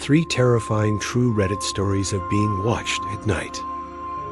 3 terrifying true Reddit stories of being watched at night.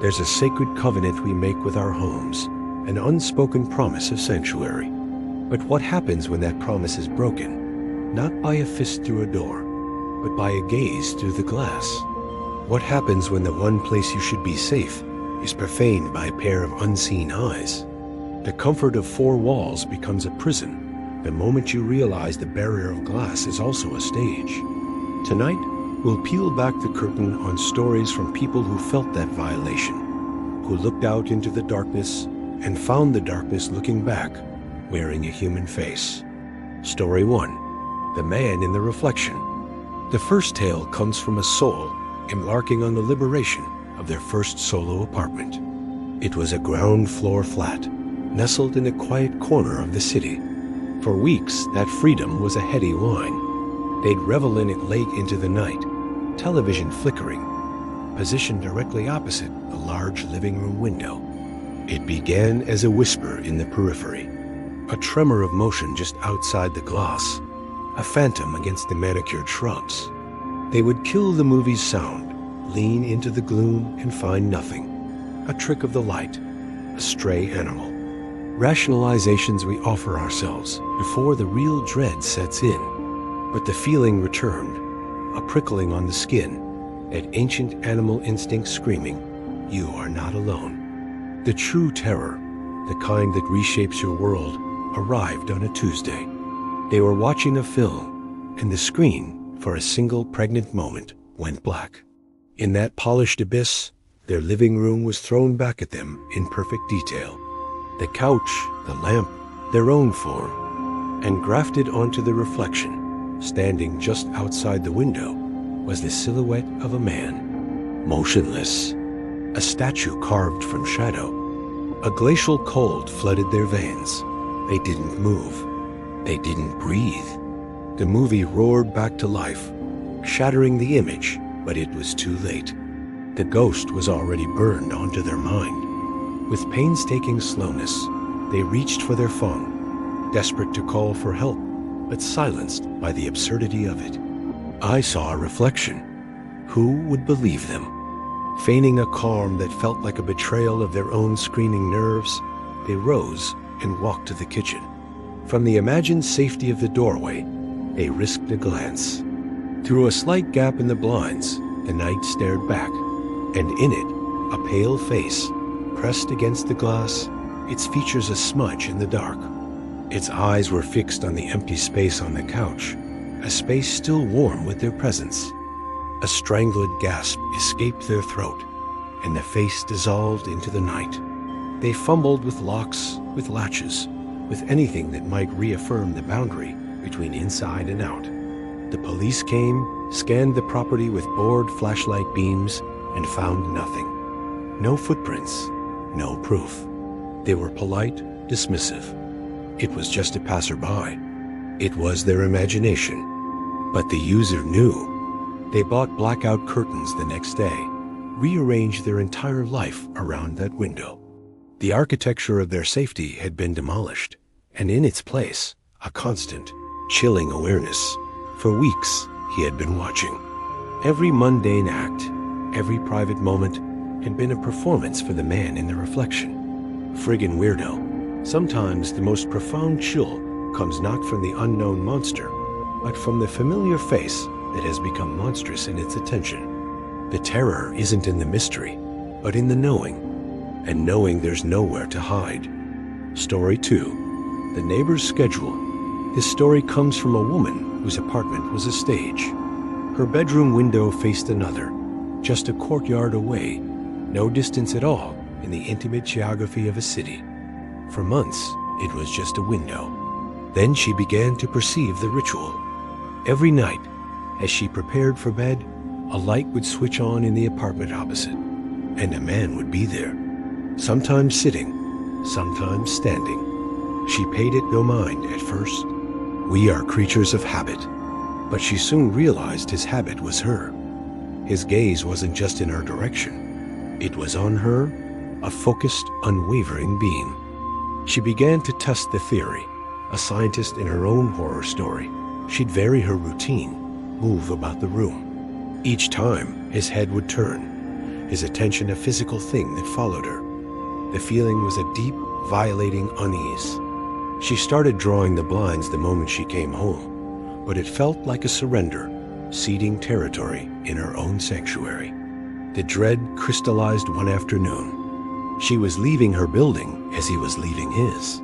There's a sacred covenant we make with our homes, an unspoken promise of sanctuary. But what happens when that promise is broken? Not by a fist through a door, but by a gaze through the glass. What happens when the one place you should be safe is profaned by a pair of unseen eyes? The comfort of 4 walls becomes a prison the moment you realize the barrier of glass is also a stage. Tonight, we'll peel back the curtain on stories from people who felt that violation, who looked out into the darkness and found the darkness looking back, wearing a human face. Story 1. The Man in the Reflection. The first tale comes from a soul embarking on the liberation of their first solo apartment. It was a ground floor flat, nestled in a quiet corner of the city. For weeks, that freedom was a heady wine. They'd revel in it late into the night, television flickering, positioned directly opposite the large living room window. It began as a whisper in the periphery, a tremor of motion just outside the glass, a phantom against the manicured shrubs. They would kill the movie's sound, lean into the gloom and find nothing. A trick of the light, a stray animal. Rationalizations we offer ourselves before the real dread sets in. But the feeling returned, a prickling on the skin, that ancient animal instinct screaming, "You are not alone." The true terror, the kind that reshapes your world, arrived on a Tuesday. They were watching a film, and the screen, for a single pregnant moment, went black. In that polished abyss, their living room was thrown back at them in perfect detail. The couch, the lamp, their own form, and grafted onto the reflection, standing just outside the window, was the silhouette of a man, motionless, a statue carved from shadow. A glacial cold flooded their veins. They didn't move. They didn't breathe. The movie roared back to life, shattering the image, but it was too late. The ghost was already burned onto their mind. With painstaking slowness, they reached for their phone, desperate to call for help, but silenced by the absurdity of it. I saw a reflection. Who would believe them? Feigning a calm that felt like a betrayal of their own screening nerves, they rose and walked to the kitchen. From the imagined safety of the doorway, they risked a glance. Through a slight gap in the blinds, the night stared back, and in it, a pale face, pressed against the glass, its features a smudge in the dark. Its eyes were fixed on the empty space on the couch, a space still warm with their presence. A strangled gasp escaped their throat, and the face dissolved into the night. They fumbled with locks, with latches, with anything that might reaffirm the boundary between inside and out. The police came, scanned the property with bored flashlight beams, and found nothing. No footprints, no proof. They were polite, dismissive. It was just a passerby. It was their imagination. But the user knew. They bought blackout curtains the next day, rearranged their entire life around that window. The architecture of their safety had been demolished, and in its place, a constant, chilling awareness. For weeks, he had been watching. Every mundane act, every private moment, had been a performance for the man in the reflection. Friggin' weirdo. Sometimes the most profound chill comes not from the unknown monster, but from the familiar face that has become monstrous in its attention. The terror isn't in the mystery, but in the knowing, and knowing there's nowhere to hide. Story 2. The Neighbor's Schedule. This story comes from a woman whose apartment was a stage. Her bedroom window faced another, just a courtyard away, no distance at all in the intimate geography of a city. For months, it was just a window. Then she began to perceive the ritual. Every night, as she prepared for bed, a light would switch on in the apartment opposite, and a man would be there, sometimes sitting, sometimes standing. She paid it no mind at first. We are creatures of habit. But she soon realized his habit was her. His gaze wasn't just in her direction. It was on her, a focused, unwavering beam. She began to test the theory. A scientist in her own horror story, she'd vary her routine, move about the room, Each time, his head would turn, his attention a physical thing that followed her. The feeling was a deep, violating unease. She started drawing the blinds the moment she came home, but it felt like a surrender, ceding territory in her own sanctuary. The dread crystallized one afternoon. She was leaving her building as he was leaving his.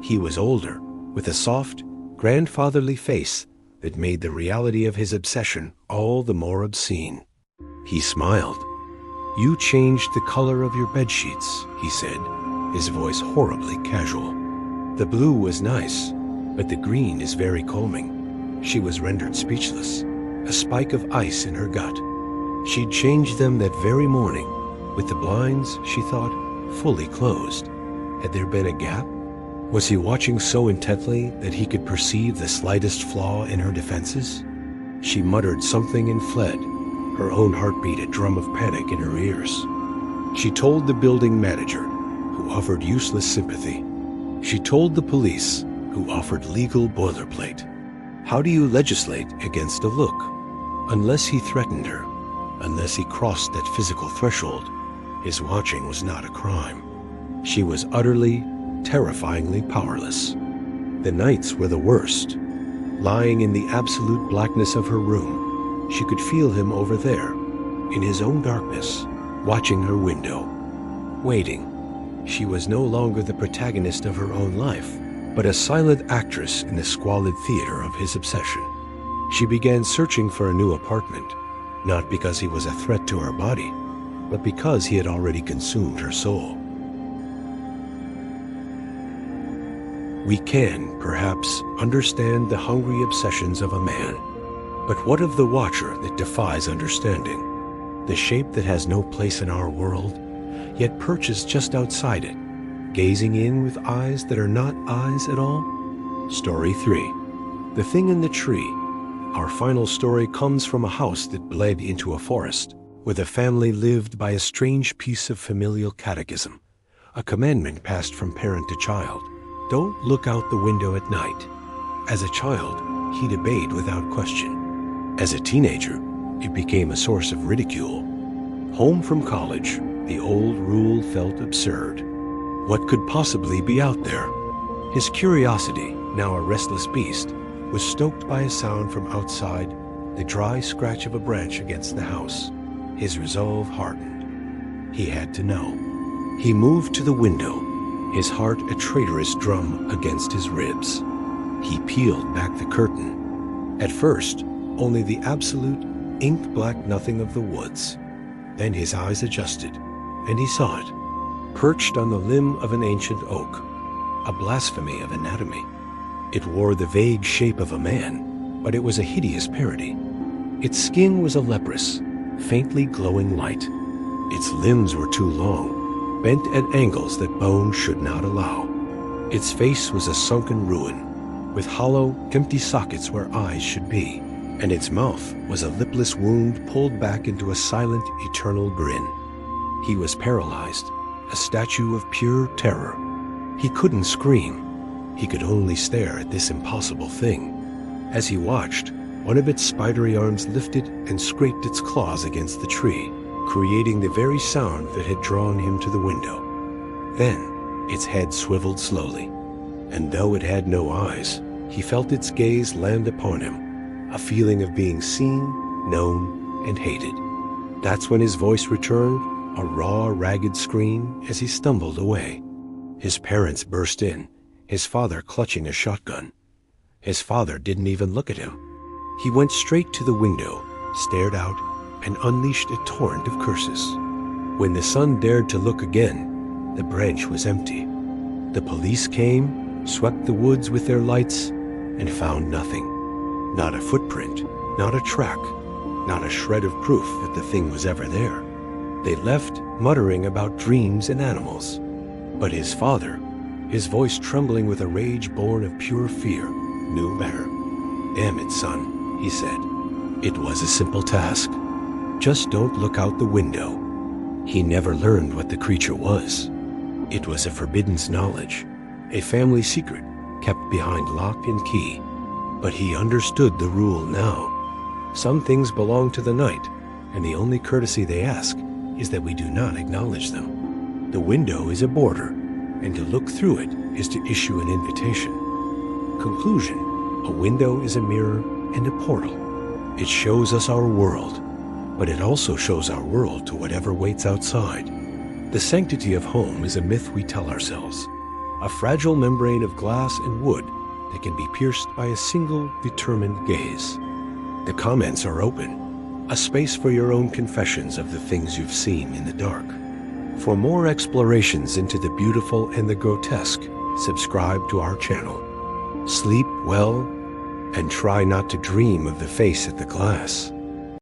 He was older, with a soft, grandfatherly face that made the reality of his obsession all the more obscene. He smiled. "You changed the color of your bedsheets," he said, his voice horribly casual. "The blue was nice, but the green is very calming." She was rendered speechless, a spike of ice in her gut. She'd changed them that very morning, with the blinds, she thought, fully closed. Had there been a gap? Was he watching so intently that he could perceive the slightest flaw in her defenses? She muttered something and fled, her own heartbeat a drum of panic in her ears. She told the building manager, who offered useless sympathy. She told the police, who offered legal boilerplate. How do you legislate against a look? Unless he threatened her, unless he crossed that physical threshold, his watching was not a crime. She was utterly, terrifyingly powerless. The nights were the worst. Lying in the absolute blackness of her room, she could feel him over there, in his own darkness, watching her window, waiting. She was no longer the protagonist of her own life, but a silent actress in the squalid theater of his obsession. She began searching for a new apartment, not because he was a threat to her body, but because he had already consumed her soul. We can, perhaps, understand the hungry obsessions of a man, but what of the watcher that defies understanding? The shape that has no place in our world, yet perches just outside it, gazing in with eyes that are not eyes at all? Story 3. The Thing in the Tree. Our final story comes from a house that bled into a forest, where the family lived by a strange piece of familial catechism, a commandment passed from parent to child. Don't look out the window at night. As a child, he'd obeyed without question. As a teenager, it became a source of ridicule. Home from college, the old rule felt absurd. What could possibly be out there? His curiosity, now a restless beast, was stoked by a sound from outside, the dry scratch of a branch against the house. His resolve hardened. He had to know. He moved to the window, his heart a traitorous drum against his ribs. He peeled back the curtain. At first, only the absolute, ink-black nothing of the woods. Then his eyes adjusted, and he saw it, perched on the limb of an ancient oak, a blasphemy of anatomy. It wore the vague shape of a man, but it was a hideous parody. Its skin was a leprous, faintly glowing light. Its limbs were too long, bent at angles that bone should not allow. Its face was a sunken ruin, with hollow, empty sockets where eyes should be, and its mouth was a lipless wound pulled back into a silent, eternal grin. He was paralyzed, a statue of pure terror. He couldn't scream. He could only stare at this impossible thing. As he watched, one of its spidery arms lifted and scraped its claws against the tree, creating the very sound that had drawn him to the window. Then, its head swiveled slowly, and though it had no eyes, he felt its gaze land upon him, a feeling of being seen, known, and hated. That's when his voice returned, a raw, ragged scream as he stumbled away. His parents burst in, his father clutching a shotgun. His father didn't even look at him. He went straight to the window, stared out, and unleashed a torrent of curses. When the son dared to look again, the branch was empty. The police came, swept the woods with their lights, and found nothing. Not a footprint, not a track, not a shred of proof that the thing was ever there. They left, muttering about dreams and animals. But his father, his voice trembling with a rage born of pure fear, knew better. "Damn it, son," he said. It was a simple task. Just don't look out the window. He never learned what the creature was. It was a forbidden knowledge, a family secret kept behind lock and key. But he understood the rule now. Some things belong to the night, and the only courtesy they ask is that we do not acknowledge them. The window is a border, and to look through it is to issue an invitation. Conclusion: a window is a mirror and a portal. It shows us our world, but it also shows our world to whatever waits outside. The sanctity of home is a myth we tell ourselves, a fragile membrane of glass and wood that can be pierced by a single determined gaze. The comments are open, a space for your own confessions of the things you've seen in the dark. For more explorations into the beautiful and the grotesque, subscribe to our channel. Sleep well, and try not to dream of the face at the glass.